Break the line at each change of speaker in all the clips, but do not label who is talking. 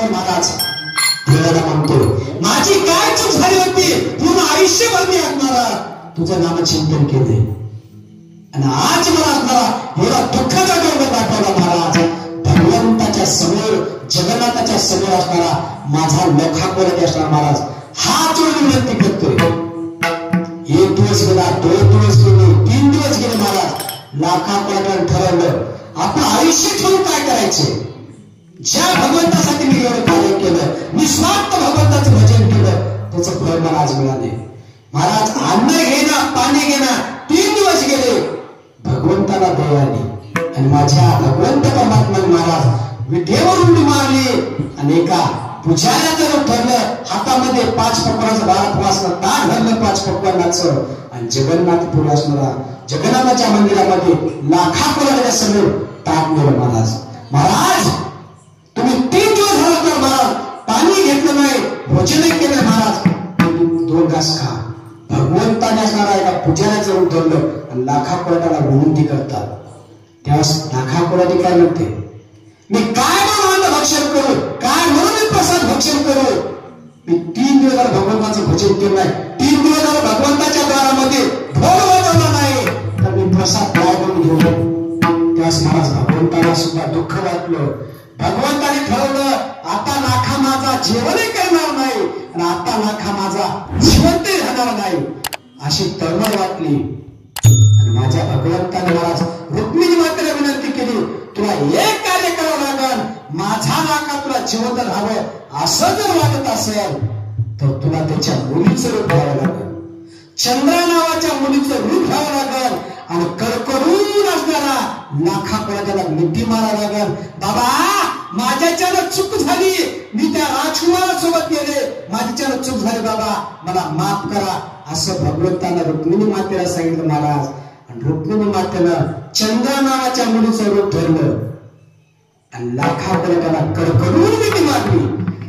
समोर महाराज देवाला म्हणतोय, माझी काय चूक झाली होती, पूर्ण आयुष्यभर मी असणारा तुझं नामचिंतन केले आणि आज मला असणारा एवढा दुःखाचा डोंगर दाखवला महाराज. भगवंताच्या समोर, जगन्नाथाच्या समोर असणारा माझा लोखा कोरडे असणार महाराज, हा जोडून विनंती करतोय. 1 दिवस गेला, 2 दिवस गेले, 3 दिवस गेले महाराज. लाखा कोरड्यानं ठरवलं आपण आयुष्य ठेवून काय करायचे. ज्या भगवंतासाठी मी एवढं कार्य केलं, निस्वार्थ भगवंताचं भजन केलं, त्याचं फळ मला आज मिळाले महाराज. अन्न घेणं, पाणी घेणं, 3 दिवस गेले, भगवंताला दया आली आणि माझ्या भगवंत परमात्मा महाराज विठेवर उडी मारली आणि एका पुजाऱ्याचं ठरलं, हातामध्ये 5 पक्वानाचं 12 पक्वानाचं ताट घाललं, 5 पक्वानाचं, आणि जगन्नाथपुरी असणारा जगन्नाथाच्या मंदिरामध्ये लाखा कोरड्याच्या समोर ताट नेलं महाराज. महाराज तुम्ही 3 दिवस झाला तर महाराज पाणी घेतलं नाही, भोजन केलं महाराज, 2 घास खा. भगवंताने असणारा एका पुजाऱ्याचं रूप धरलं आणि लाखा कोरड्याला विनंती करतात. त्यावेळेस लाखा कोरडी काय म्हणते, मी काय म्हणून भक्षण करू, काय म्हणून मी प्रसाद भक्षण करू. मी 3 दिवस झालं भगवंताचं भजन केलं नाही, 3 दिवस झालं भगवंताच्या द्वारामध्ये ढोल वाजवला नाही, तर मी प्रसाद काय म्हणून घेऊ. त्यावेळेस महाराज भगवंताला सुद्धा दुःख वाटलं. भगवंताने ठरवलं आता लाखा माझा जेवणही करणार नाही आणि आता लाखा माझा जिवंतही राहणार नाही, अशी तळमळ वाटली. आणि माझ्या भगवंताने महाराज रुक्मिणी मातेला विनंती केली, तुला एक कार्य करावं लागल, माझा लाखा तुला जिवंत राहावं असं जर वाटत असेल तर तुला त्याच्या मुलीचं रूप घ्यावं लागल, चंद्रा नावाच्या मुलीचं रूप घ्यावं लागल आणि करकरून असणारा लाखा कोरड्याला मिठी मारावं लागल. बाबा माझ्याच्यानं चूक झाली, मी त्या राजकुमारासोबत गेले, माझ्याच्यानं चूक झाली बाबा, मला माफ करा, असं भगवंतानं रुक्मिणी मातेला सांगितलं महाराज. आणि रुक्मिणी मातेनं चंद्रा नावाच्या मुलीचं रूप धरलं आणि लाखा कोरड्याला कडकडून मिठी मारली.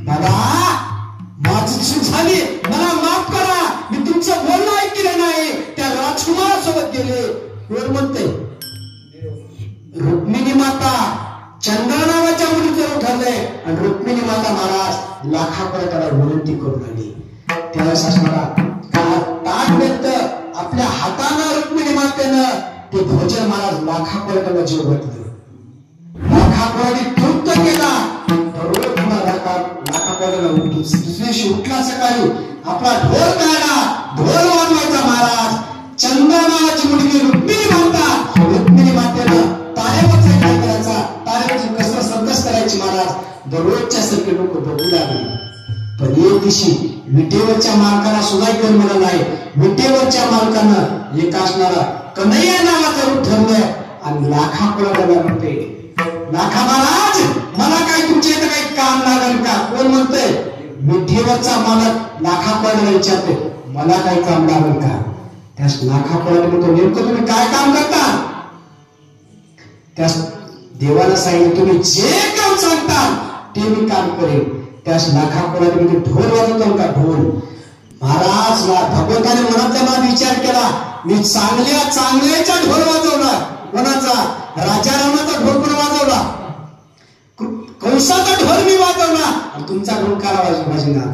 बाबा माझी चूक झाली, मला माफ करा, मी तुमचं बोलणं ऐकलं नाही, त्या राजकुमारासोबत गेले. कोण म्हणते, रुक्मिणी माता चंद्रा नावाच्या मुलीचं रूप धरलंय आणि रुक्मिणी माता महाराज लाखा कोरड्याला विनंती करून आली. त्यावेळेस असणारा ताट व्यक्त आपल्या हातानं रुक्मिणी मातेनं ते भोजन महाराज लाखा कोरड्याला जेव घातलं. लाखा कोरडी तृप्त केला. रोज लाखा कोरड्याला दुसऱ्या दिवशी उठला सकाळी आपला ढोल काढला, ढोल वाजवायचा महाराज. चंद्रा नावाची मुलगी रुक्मिणी माता, रुक्मिणी मातेनं तारेवरचा काय करायचा, तारेवरची कसं संकस करायची महाराज. दररोजच्या सारखे लोक बघू लागले. पण एक दिवशी विटेवरच्या मालकाला सुद्धा घेऊन म्हणाला आहे, विटेवरच्या मालकानं एक असणारा कन्हैया नावाचं रूप ठरलंय आणि लाखा कोरड्याला म्हणते, लाखा महाराज मला काय तुमच्या इथं काही काम लागेल का. कोण म्हणतंय, विटेवरचा मालक लाखा कोरड्याला विचारते, मला काही काम लागेल का. त्यास लाखा कोरडे म्हणतो, नेमकं तुम्ही काय काम करता. त्यास देवाला सांगितलं तुम्ही जे काम सांगता ते मी काम करेन. त्यास लाखा कोरडे म्हणजे ढोल वाजवतो का. ढोल महाराज भगवंताने मनातल्या मनात विचार केला, मी चांगल्याच्या ढोल वाजवला. कोणाचा, राजा रामाचा ढोल पण वाजवला, कंसाचा ढोल मी वाजवला आणि तुमचा ढोल काला वाजवला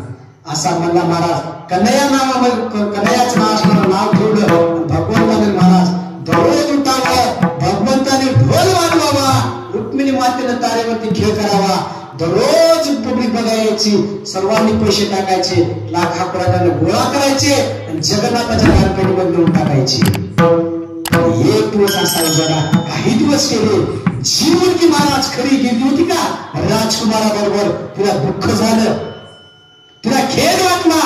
असा म्हणला महाराज. कन्हैया कन्हैयाचं नाव असणारं नाव ठेवलं. भगवंताने महाराज दररोज उठावं, भगवंताने ढोल वाजवावा, रुक्मिणी मातेनं तारेवरती खेळ करावा, दररोज पब्लिक बघायची, सर्वांनी पैसे टाकायचे, लाखा कोरड्याने गोळा करायचे आणि जगन्नाथाच्या गारपेटीमध्ये देऊन टाकायचे. एक दिवस असा उजाडा, काही दिवस केले. जी मुलगी महाराज खरी गेली होती का राजकुमाराबरोबर, तिला दुःख झालं, तिला खेद वाटला.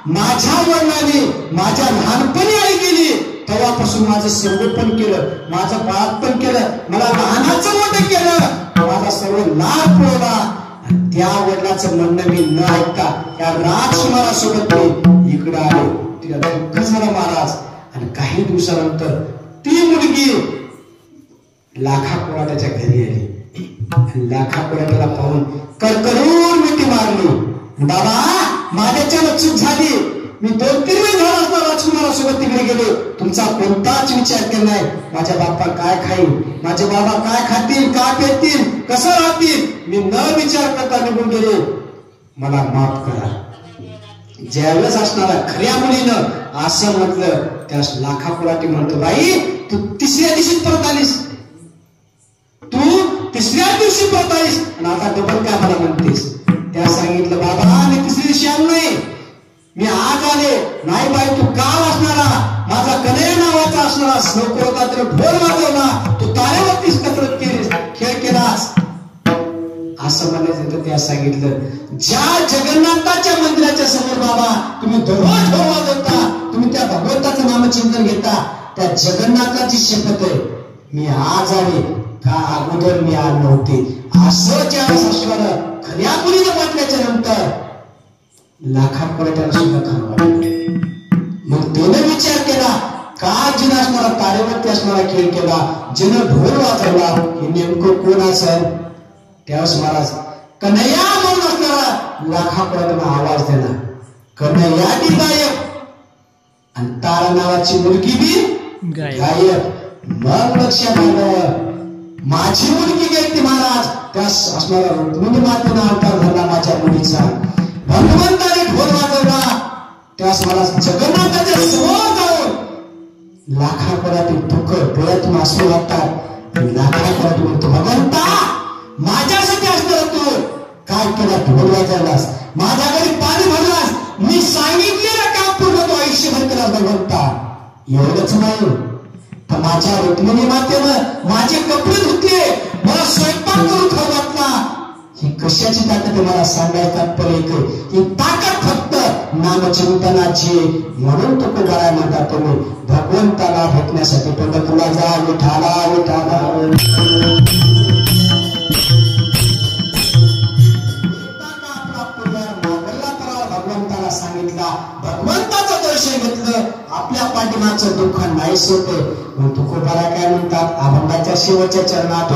माझ्या वडिलांनी माझ्या लहानपणी आई गेली, तेव्हापासून माझं संगोपन केलं, माझं बाळपण केलं, मला लहानाचं मोठं केलं, माझा सर्व लाभ पुरवला. त्या वडिलाचं म्हणणं मी न ऐकता त्या राजकुमारासोबत मी इकडे आलो. तिला दुःख झालं महाराज. आणि काही दिवसानंतर ती मुलगी लाखा कोरड्याच्या घरी आली. लाखा कोरड्याला पाहून करकरून मिठी मारली. बाबा माझ्याच्यानं चूक झाली, मी 2-3 वेळ झाला असता राजकुमारासोबत तिकडे गेलो. तुमचा कोणताच विचार केला नाही. माझ्या बाप्पा काय खाईल, माझे बाबा काय खातील, काय पेतील, कसं राहतील, मी न विचार करता निघून गेले. मला माफ करा. ज्यावेळेस असणारा खऱ्या मुलीनं असं म्हटलं त्यास लाखा कुराटी म्हणतो, बाई तू तिसऱ्या दिवशी परत आलीस, तू तिसऱ्या दिवशी परत आलीस आणि आता डबल काय मला म्हणतेस. त्या सांगितलं, बाबा मी तिसऱ्या दिवशी आलो नाही, मी आज आले. नाही बाई तू काल असणारा माझा कन्हैया नावाचा असणारा नोकर होता, त्याने ढोल वाजवला, तू तारेवरतीच कसरत केलीस, खेळ केलास असं म्हणायचं. तर त्या सांगितलं, ज्या जगन्नाथाच्या मंदिराच्या समोर बाबा तुम्ही दररोज ढोल वाजवता, तुम्ही त्या भगवंताचं नामचिंतन घेता, त्या जगन्नाथाची शपथ आहे मी आज आले, का अगोदर मी आले नव्हते. असं ज्या असणारं खऱ्या मुलीनं म्हटल्याच्या नंतर लाखा पर्यटन सुद्धा खरं वाटलं. मग त्याने विचार केला, का जिनं असणारा तारेवरती असणारा खेळ केला, जिनं ढोल वाजवला, हे नेमकं कोण असेल. त्यावेळेस महाराज कन्हैया म्हणून असणारा लाखा पर्यटन आवाज दिला, कन्हैया बी गायब आणि तारा नावाची मुलगी बी गायब. मग लक्षात आलं माझी मुलगी गेली महाराज. त्यास असणारा रुक्मिणी मातेचा अवतार झाला माझ्या मुलीचा. भगवंताने ढोल वाजवला, त्यास मला जगन्नाथाच्या समोर जाऊन लाखा पराठी दुःख डोळ्यातून आसू लागतात. लाखा पराठी म्हणतो, भगवंता माझ्यासाठी असणार तू काय केला, ढोल वाजवलास, माझ्या घरी पाणी भरलास, मी सांगितलेलं काम पूर्ण तो आयुष्यभर केला. भगवंता एवढंच नाही तर माझ्या रुक्मिणी मातेनं माझे कपडे धुतले, मला स्वयंपाक करून खाऊ घातला. ही कशाची ताकद आहे मला सांगायचं तात्पर्य एक, ही ताकद फक्त नामचिंतनाची. म्हणून तो तुकाराय म्हणतात, तुम्ही भगवंताला भेटण्यासाठी पंढरपूरला जा, विठाला विठाला. भगवंताला सांगितला, भगवंताचं दर्शन घेतलं, आपल्या पाठीमागचं दुःख नाहीच होते. मग तुकोबारा काय म्हणतात, अभंगाच्या शेवटच्या चरणात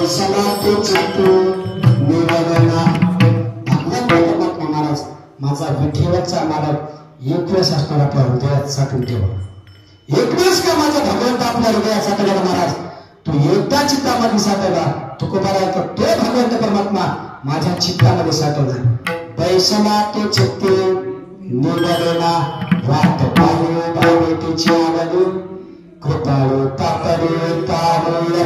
बैसला तो चित्तू निवडना. महाराज माझा विठेवरचा मालक एक वेळेस असणार आपल्या हृदयात साठवून ठेवा. एक वेळेस का माझा भगवंत आपल्या हृदयात साठवला महाराज, तो एकदा चित्तामध्ये साठवला तुकोबारा तो भगवंत परमात्मा माझ्या चित्तामध्ये साठवला. बैसला तो चित्तू निवडना वाट पाहू भावेटीची आवडू कृपाळू तापरे तारुण्य.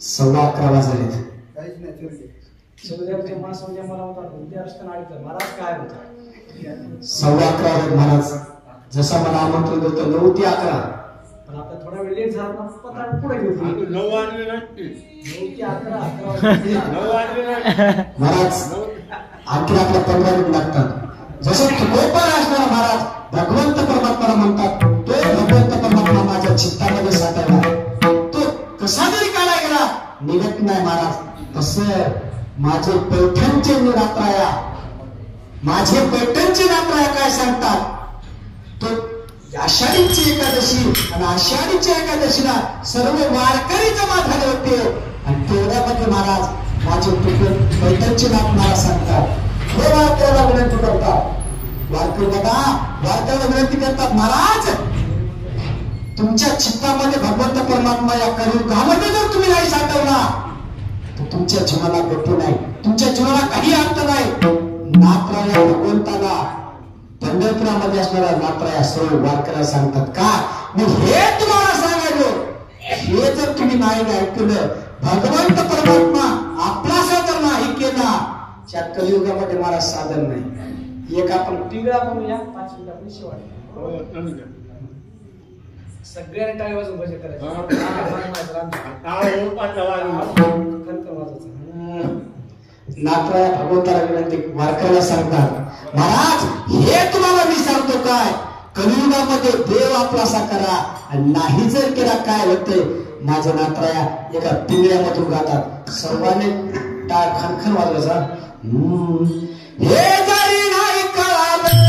11:15 वाजलेत. सव्वा 11 महाराज जसा मला आमंत्रण देतो 9 ते 11
पण आता थोडा वेळ लेट झाला ना पता पुढे घेऊ
9 वाजले नसते
9 ते 11
9 वाजले नाही
महाराज आणखी आपल्या 15 मिनिट लागतात. जसं तुकोबार असणार महाराज भगवंत परमात्माला म्हणतात तो भगवंत परमात्मा माझ्या चित्तामध्ये साठवला, तो कसा जरी काढा गेला निघत नाही महाराज. तसं माझे पैठणचे रात्राया, माझे पैठणचे रात्राया काय सांगतात, तो आषाढीची एकादशी आणि आषाढीच्या एकादशीला सर्व वारकरी जमा झाले होते आणि तेवढ्यामध्ये महाराज माझे पैठणचे नाथ मला सांगतात. हे वारकऱ्याला विनंती करतात, वारकरी बघा वारकऱ्याला विनंती करतात महाराज तुमच्या चित्तामध्ये भगवंत परमात्मा या कलियुगामध्ये जर तुम्ही नाही साठवला तर तुमच्या जीवनाला गती नाही, तुमच्या जीवनाला काही अर्थ नाही. नाथराया भगवंताला पंढरपुरामध्ये असणारा नाथराया सर्व वारकऱ्याला सांगतात का मी हे तुम्हाला सांगायलो, हे जर तुम्ही नाही ऐकलं भगवंत परमात्मा आपला साधन नाही केला त्या कलियुगामध्ये मला साधन नाही. एक आपण
टिंगळा म्हणूया 5 मिनिटांनी शेवट सगळ्यांनी टाळी वाजून भजन करायचं.
नाथराया भगवंताला विनंती वारकऱ्याला सांगतात महाराज हे तुम्हाला मी सांगतो काय कलियुगामध्ये देव आपलासा करा आणि नाही जर केला काय होते. माझं नाथराया एका पिंगळ्यामधून गातात. सर्वांनी टाळ खणखण वाजवायचा. हे जरी नाही कळालं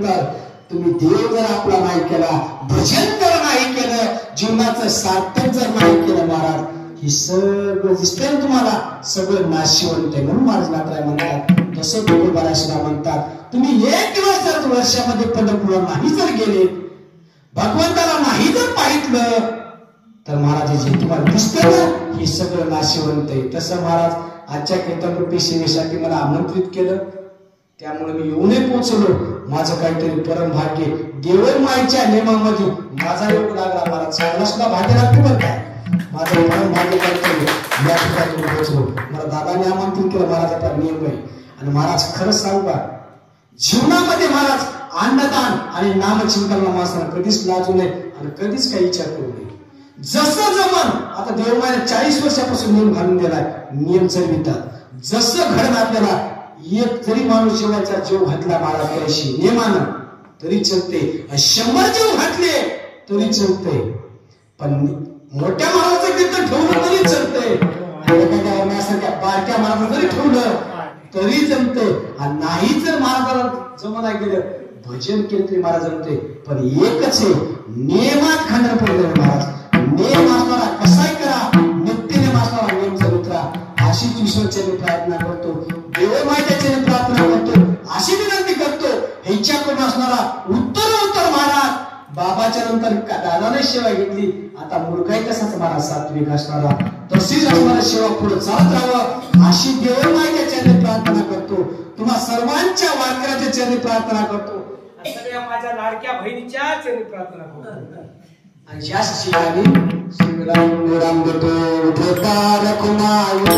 केल्यानंतर तुम्ही देव जर आपला नाही केला, भजन जर नाही केलं, जीवनाचं सार्थक जर नाही केलं महाराज, ही सगळं दिसतंय ना तुम्हाला, सगळं नाशिवंत आहे. म्हणून महाराज नाथराय म्हणतात, जसं तुकोबाराशला म्हणतात, तुम्ही एक दिवस जर वर्षामध्ये पंढरपूरला नाही जर गेले, भगवंताला नाही जर पाहितलं, तर महाराज जे तुम्हाला दिसतं ना, हे सगळं नाशिवंत आहे. तसं महाराज आजच्या कीर्तनरूपी सेवेसाठी मला आमंत्रित केलं, त्यामुळे मी येऊनही पोहोचलो. माझं काहीतरी परम भाग्य, देवमाईच्या नियमामध्ये माझा योग लागला. मला चांगला सुद्धा भाग्य लागते बरं काय, माझं परम भाग्य काहीतरी या ठिकाणी पोहोचलो. मला दादाने आमंत्रित केलं, महाराजाचा नियम आहे. आणि महाराज खरं सांगू का, जीवनामध्ये महाराज अन्नदान आणि नामचिंतन मासना कधीच लाजू नये आणि कधीच काही विचार करू नये. जसं जमन, आता देवमाने 40 वर्षापासून नियम घालून दिलाय, नियम चढवितात. जसं घडण आपल्याला, एक जरी माणूस जेवायचा जीव घातला महाराज त्याशी नियमानं तरी चलते, 100 जीव घातले तरी चलते. पण मोठ्या महाराजाचं कीर्तन ठेवलं तरी चलते, एखाद्या माझ्यासारख्या बारक्या महाराजांना जरी ठेवलं तरी जमते. आणि नाही जर महाराजाला जमना गेलं, भजन केलं तरी महाराज जमते. पण एकच आहे, नियमात खंडन पडलं महाराज. नियम असणारा कसाही करा, नित्यनेम असणारा नियम जर उतरा, अशी ईश्वरचरणी प्रार्थना करतो, देवमाईच्या चरणी प्रार्थना करतो, अशी विनंती करतो. ह्याच्याकडून असणारा उत्तर महाराज, बाबाच्या नंतर दादाने सेवा घेतली, आता मुलगाही तसाच महाराज सात्विक असणारा, तशीच असणारा सेवा पुढे चालत राहावं, अशी देवमाईच्या चरणी प्रार्थना करतो. तुम्हा सर्वांच्या वारकऱ्याच्या चरणी प्रार्थना करतो,
सगळ्या माझ्या लाडक्या बहिणीच्या चरणी प्रार्थना करतो.
आणि याच ठिकाणी श्रीराम देतो उठता रखुमायो.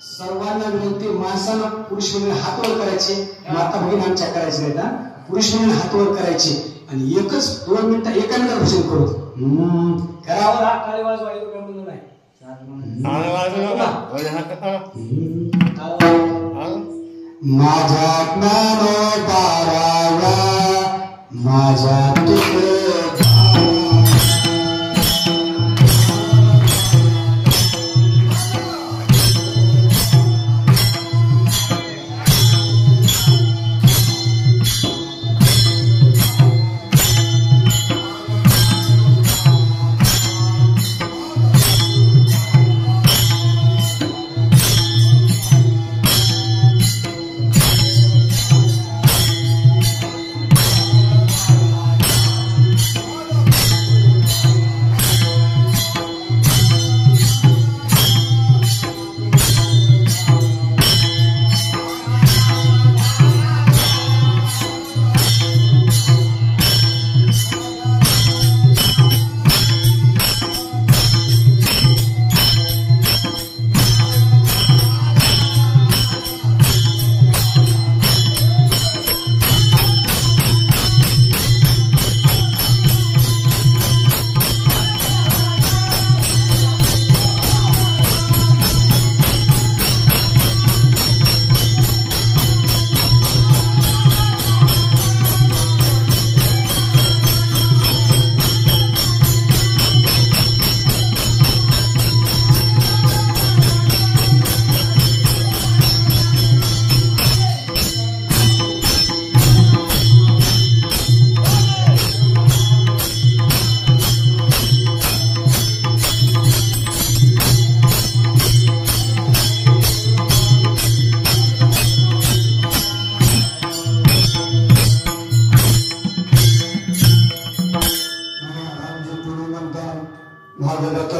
सर्वांना विनंती, माणसाला पुरुष म्हणून हात वर करायचे, माता बहीण आमच्या करायचे नाही ना, पुरुष म्हणून हात वर करायचे आणि एकच 2 मिनिटं एका मिनिटात भजन करू करावं.
हा काळी वाजवायला काय म्हणलं नाही.
माझ्या ज्ञान बाराव्या, माझ्या तुझे
भागवत